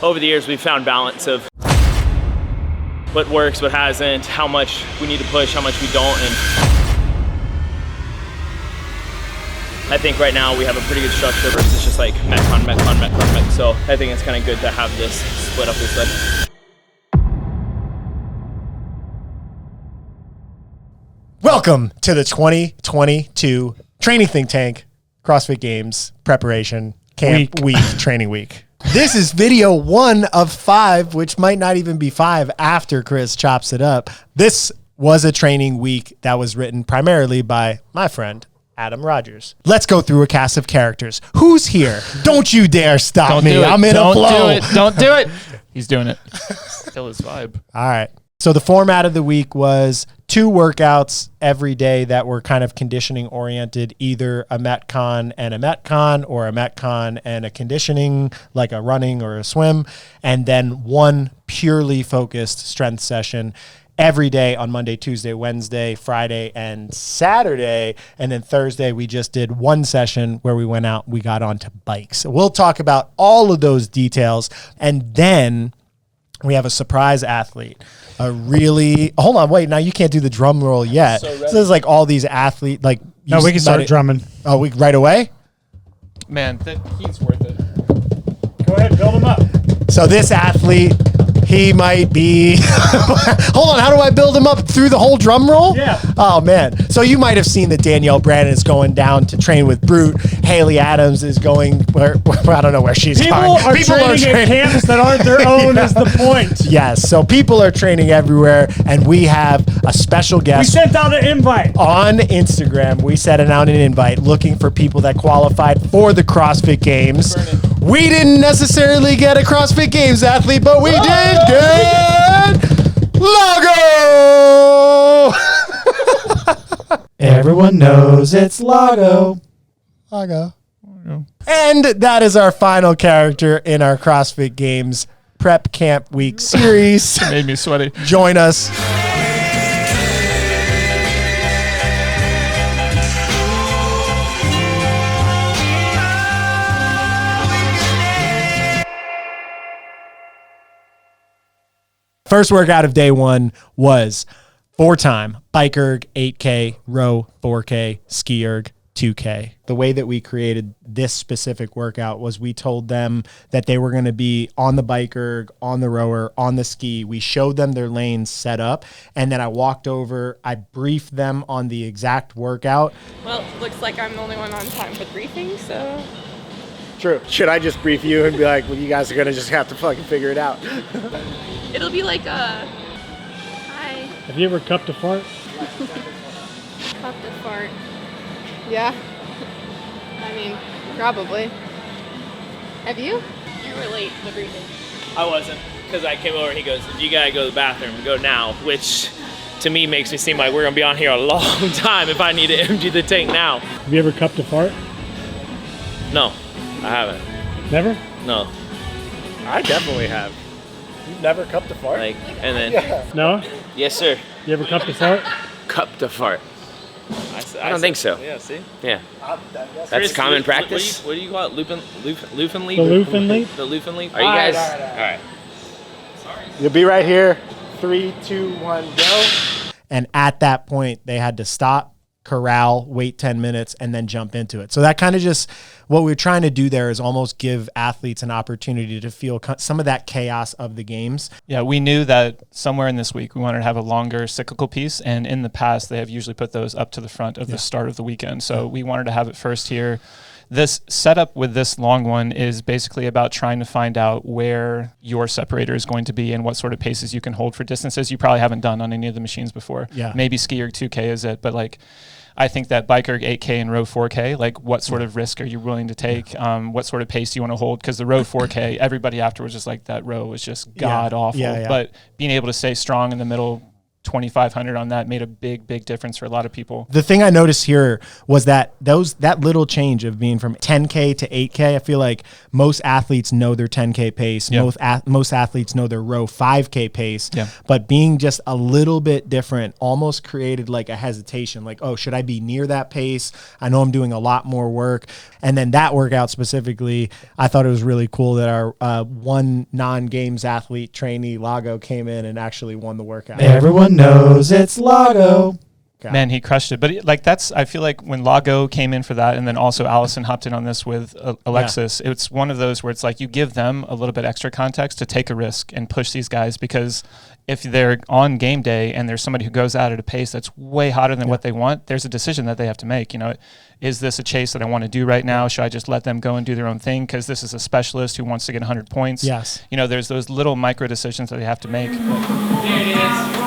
over the years we've found balance of what works, what hasn't, how much we need to push, how much we don't, and I think right now we have a pretty good structure versus just like metcon. So I think it's kind of good to have this split up this way. Welcome to the 2022 Training Think Tank CrossFit Games Preparation Camp Week Training Week. This is video 1 of 5, which might not even be 5 after Chris chops it up. This was a training week that was written primarily by my friend, Adam Rogers. Let's go through a cast of characters. Who's here? Don't you dare stop me. I'm in a flow. Don't do it. He's doing it. Still his vibe. All right. So the format of the week was 2 workouts every day that were kind of conditioning oriented, either a metcon and a metcon, or a metcon and a conditioning like a running or a swim, and then 1 purely focused strength session every day on Monday, Tuesday, Wednesday, Friday, and Saturday. And then Thursday, we just did 1 session where we went out, we got onto bikes. So we'll talk about all of those details. And then we have a surprise athlete. Hold on, wait, now you can't do the drum roll yet. So this is like all these athletes, like. No, we can start drumming. Oh, we right away? Man, he's worth it. Go ahead, build him up. So this athlete, he might be, hold on, how do I build him up through the whole drum roll? Yeah. Oh, man. So you might have seen that Danielle Brandon is going down to train with Brute. Haley Adams is going, where I don't know where she's People going. are training at camps that aren't their own is the point. Yes, so people are training everywhere, and we have a special We guest. sent out an invite. On Instagram, we sent out an invite looking for people that qualified for the CrossFit Games. We didn't necessarily get a CrossFit Games athlete, but we did get Lago! Everyone knows it's Lago. Lago. And that is our final character in our CrossFit Games Prep Camp Week series. Made me sweaty. Join us. First workout of day 1 was 4-time bike erg 8K, row 4K, ski erg 2K. The way that we created this specific workout was we told them that they were going to be on the bike erg, on the rower, on the ski. We showed them their lanes set up, and then I walked over, I briefed them on the exact workout. Well, looks like I'm the only one on time for briefing, so. True. Should I just brief you and be like, well, you guys are going to just have to fucking figure it out? It'll be like hi. Have you ever cupped a fart? Cupped a fart. Yeah. I mean, probably. Have you? You were late to the briefing. I wasn't, because I came over and he goes, you gotta go to the bathroom, go now, which to me makes me seem like we're gonna be on here a long time if I need to empty the tank now. Have you ever cupped a fart? No, I haven't. Never? No. I definitely have. You've never cupped a fart? Like, and then, No? yes sir, You ever cupped a fart? cupped a fart. I don't think so. Yeah, see? Yeah. That's That's common What practice. do you call it? Loof and leap? The loof and leap? The loof and leap? Are you guys? All right. All right. You'll be right here. 3, 2, 1, go. And at that point, they had to stop, corral, wait 10 minutes, and then jump into it. So that kind of just, what we're trying to do there is almost give athletes an opportunity to feel some of that chaos of the games. Yeah, we knew that somewhere in this week we wanted to have a longer cyclical piece, and in the past they have usually put those up to the front of the start of the weekend. So we wanted to have it first here. This setup with this long one is basically about trying to find out where your separator is going to be and what sort of paces you can hold for distances you probably haven't done on any of the machines before. Yeah. Maybe ski erg 2K is it, but like I think that bike erg 8K and row 4K, like what sort of risk are you willing to take? What sort of pace do you want to hold? Because the row 4K, everybody afterwards was like, that row was just god awful. Yeah. But being able to stay strong in the middle 2,500 on that made a big difference for a lot of people. The thing I noticed here was that that little change of being from 10K to 8K, I feel like most athletes know their 10K pace. Yeah. Most athletes know their row 5K pace. Yeah. But being just a little bit different almost created like a hesitation. Like, oh, should I be near that pace? I know I'm doing a lot more work. And then that workout specifically, I thought it was really cool that our one non-games athlete trainee, Lago, came in and actually won the workout. Everyone knows it's Lago. Man, he crushed it. But I feel like when Lago came in for that, and then also Allison hopped in on this with Alexis, it's one of those where it's like you give them a little bit extra context to take a risk and push these guys, because if they're on game day and there's somebody who goes out at a pace that's way hotter than what they want, there's a decision that they have to make. Is this a chase that I want to do right now? Should I just let them go and do their own thing because this is a specialist who wants to get 100 points? Yes. There's those little micro decisions that they have to make. There it is.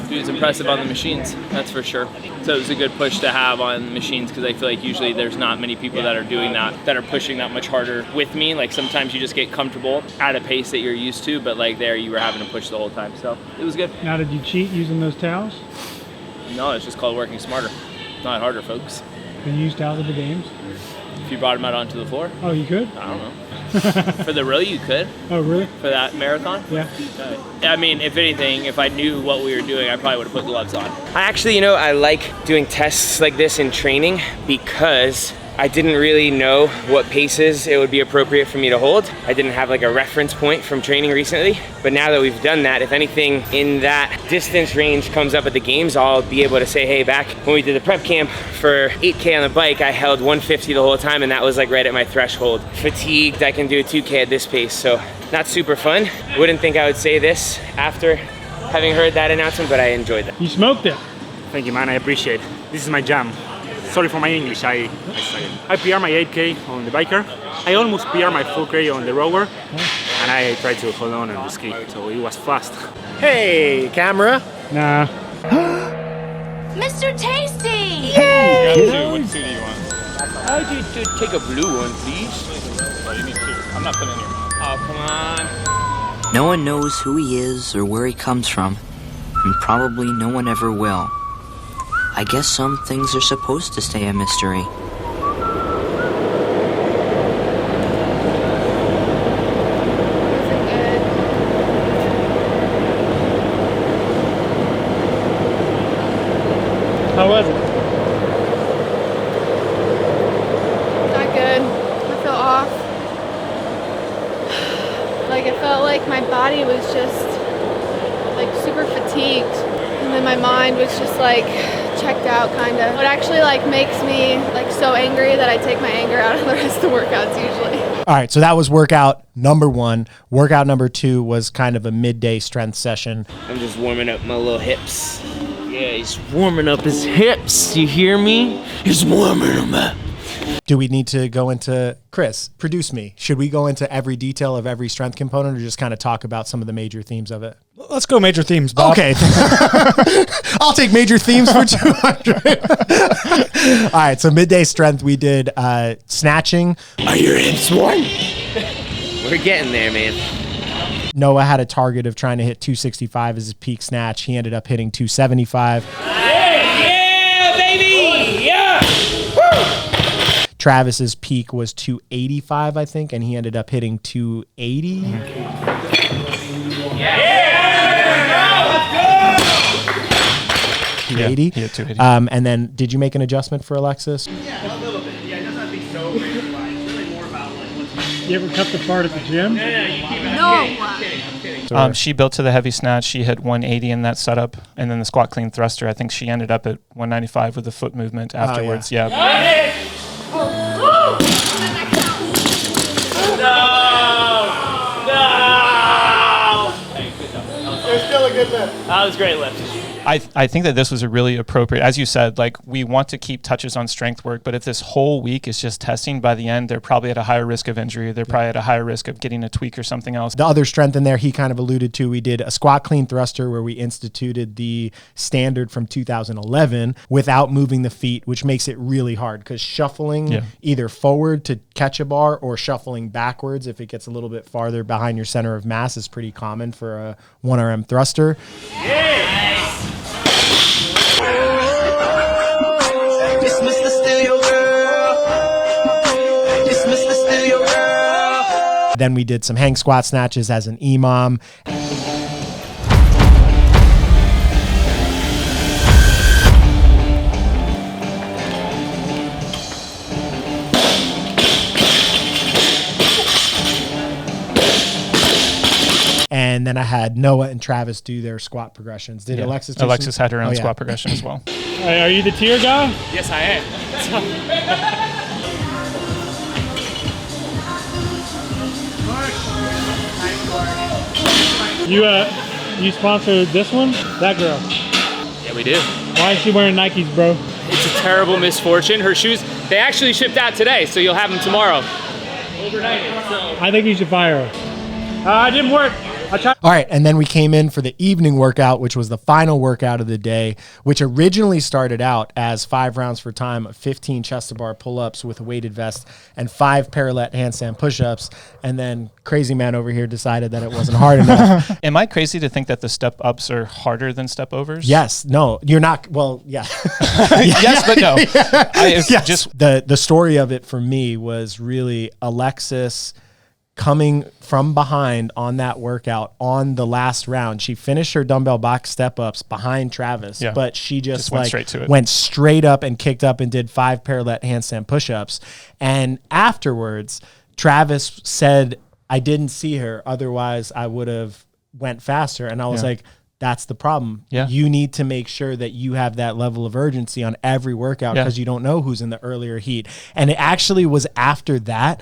Dude, it's impressive on the machines, that's for sure. So it was a good push to have on the machines, because I feel like usually there's not many people that are doing that, that are pushing that much harder with me. Like sometimes you just get comfortable at a pace that you're used to, but like there you were having to push the whole time. So it was good. Now, did you cheat using those towels? No, it's just called working smarter, not harder, folks. Can you use towels at the games? If you brought them out onto the floor, Oh, you could? I don't know. For the row, you could. Oh, really? For that marathon? Yeah. I mean, if anything, if I knew what we were doing, I probably would have put gloves on. I actually, I like doing tests like this in training because I didn't really know what paces it would be appropriate for me to hold. I didn't have like a reference point from training recently, but now that we've done that, if anything in that distance range comes up at the games, I'll be able to say, hey, back when we did the prep camp for 8K on the bike, I held 150 the whole time, and that was like right at my threshold. Fatigued, I can do a 2K at this pace, so not super fun. Wouldn't think I would say this after having heard that announcement, but I enjoyed that. You smoked it. Thank you, man. I appreciate it. This is my jam. Sorry for my English. I PR my 8K on the biker. I almost PR my full K on the rower, and I tried to hold on the ski, so it was fast. Hey, camera. Nah. Mr. Tasty! What two do you want? I did take a blue one, please. Oh, you need two. I'm not putting in here. Oh, come on. No one knows who he is or where he comes from, and probably no one ever will. I guess some things are supposed to stay a mystery. How was it? Not good. I feel off. Like it felt like my body was just like super fatigued, and then my mind was just like checked out kind of. It actually like makes me like so angry that I take my anger out on the rest of the workouts usually. All right, so that was workout number 1. Workout number 2 was kind of a midday strength session. I'm just warming up my little hips. Yeah, he's warming up his hips. You hear me? He's warming them up. Do we need to go into, Chris, produce me. Should we go into every detail of every strength component, or just kind of talk about some of the major themes of it? Let's go major themes, Bob. Okay. I'll take major themes for 200. All right, so midday strength, we did snatching. Are your hips warm? We're getting there, man. Noah had a target of trying to hit 265 as his peak snatch. He ended up hitting 275. Yeah, baby! Yeah! Travis's peak was 285, I think, and he ended up hitting 280. 280. Yeah, 280. And then, did you make an adjustment for Alexis? Yeah, a little bit. Yeah, it doesn't have to be so crazy. It's really more about like what's. You ever cut the fart at the gym? No. She built to the heavy snatch. She hit 180 in that setup, and then the squat clean thruster. I think she ended up at 195 with the foot movement afterwards. yeah. There's still a good lift. That was a great lift. I think that this was a really appropriate, as you said, like we want to keep touches on strength work, but if this whole week is just testing, by the end, they're probably at a higher risk of injury. They're probably at a higher risk of getting a tweak or something else. The other strength in there, he kind of alluded to, we did a squat clean thruster where we instituted the standard from 2011 without moving the feet, which makes it really hard because shuffling either forward to catch a bar or shuffling backwards if it gets a little bit farther behind your center of mass is pretty common for a 1RM thruster. Then we did some hang squat snatches as an EMOM. And then I had Noah and Travis do their squat progressions. Did Alexis do Alexis had her own squat progression as well. Are you the tier guy? Yes, I am. You sponsored this one? That girl. Yeah, we do. Why is she wearing Nikes, bro? It's a terrible misfortune. Her shoes, they actually shipped out today, so you'll have them tomorrow. Overnighted, so. I think you should fire her. It didn't work. All right, and then we came in for the evening workout, which was the final workout of the day, which originally started out as 5 rounds for time of 15 chest-to-bar pull-ups with a weighted vest and 5 parallette handstand push-ups, and then crazy man over here decided that it wasn't hard enough. Am I crazy to think that the step-ups are harder than step-overs? Yes. No, you're not. Well, yeah. Yes, but no. Yes. Just the story of it for me was really Alexis coming from behind on that workout on the last round. She finished her dumbbell box step-ups behind Travis, but she just went straight to it. Went straight up and kicked up and did 5 parallette handstand push-ups. And afterwards, Travis said, I didn't see her, otherwise I would have went faster. And I was like, that's the problem. Yeah. You need to make sure that you have that level of urgency on every workout because you don't know who's in the earlier heat. And it actually was after that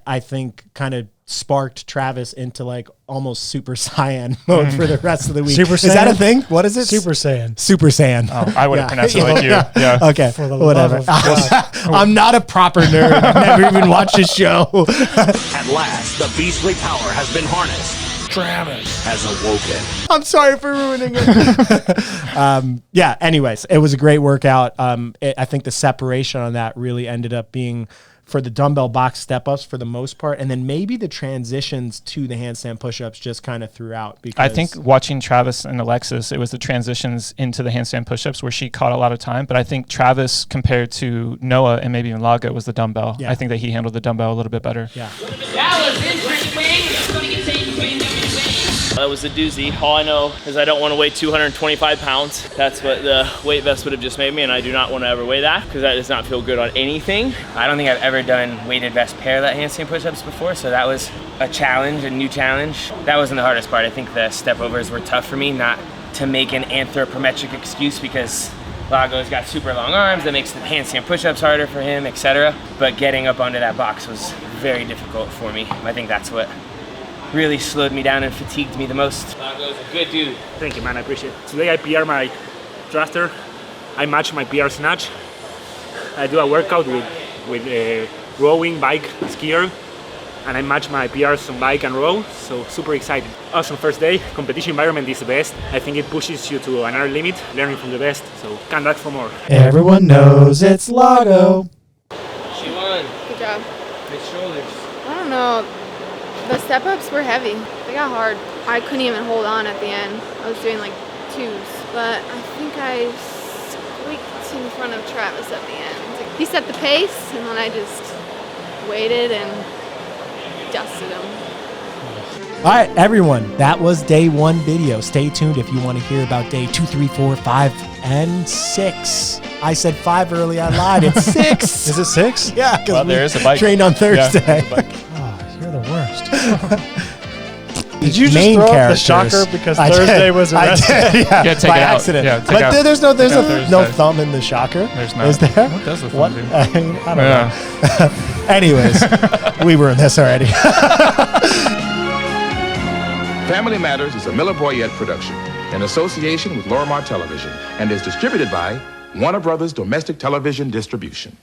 I think kind of sparked Travis into like almost Super Saiyan mode for the rest of the week. Super Saiyan? Is that a thing? What is it? Super Saiyan. Super Saiyan. Oh, I would have pronounced it like you. Yeah. Okay. For the Whatever. love of God. I'm not a proper nerd. I've never even watched a show. At last, the beastly power has been harnessed. Travis has awoken. I'm sorry for ruining it. Anyways, it was a great workout. I think the separation on that really ended up being for the dumbbell box step-ups for the most part, and then maybe the transitions to the handstand push-ups just kind of throughout. Because I think watching Travis and Alexis, it was the transitions into the handstand push-ups where she caught a lot of time, but I think Travis compared to Noah and maybe even Laga was the dumbbell. I think that he handled the dumbbell a little bit better. That was interesting. That was a doozy. All I know is I don't want to weigh 225 pounds. That's what the weight vest would have just made me, and I do not want to ever weigh that because that does not feel good on anything. I don't think I've ever done weighted vest parallette handstand push-ups before, so that was a challenge, a new challenge. That wasn't the hardest part. I think the step overs were tough for me, not to make an anthropometric excuse because Lago's got super long arms, that makes the handstand push-ups harder for him, etc. But getting up onto that box was very difficult for me. I think that's what really slowed me down and fatigued me the most. Lago's a good dude. Thank you, man. I appreciate it. Today I PR my thruster. I match my PR snatch. I do a workout with rowing, bike, skier, and I match my PRs on bike and row. So super excited. Awesome first day. Competition environment is the best. I think it pushes you to another limit, learning from the best. So can't ask for more. Everyone knows it's Lago. She won. Good job. Big shoulders. I don't know. The step-ups were heavy. They got hard. I couldn't even hold on at the end. I was doing like 2s, but I think I squeaked in front of Travis at the end. He set the pace, and then I just waited and dusted him. All right, everyone, that was day 1 video. Stay tuned if you want to hear about day 2, 3, 4, 5, and 6. I said 5 early, I lied. It's 6. Is it 6? Yeah, because Well, there is a bike. trained on Thursday. You're the worst. Did you just throw up the shocker because Thursday was a rest day? Yeah, Yeah, take by it out. accident. Yeah, take but out. there's no Thursday. thumb in the shocker. There's not. Is there? What does the thumb What? do? I don't know. Anyways, we were in this already. Family Matters is a Miller Boyette production. in association with Lorimar Television and is distributed by Warner Brothers Domestic Television Distribution.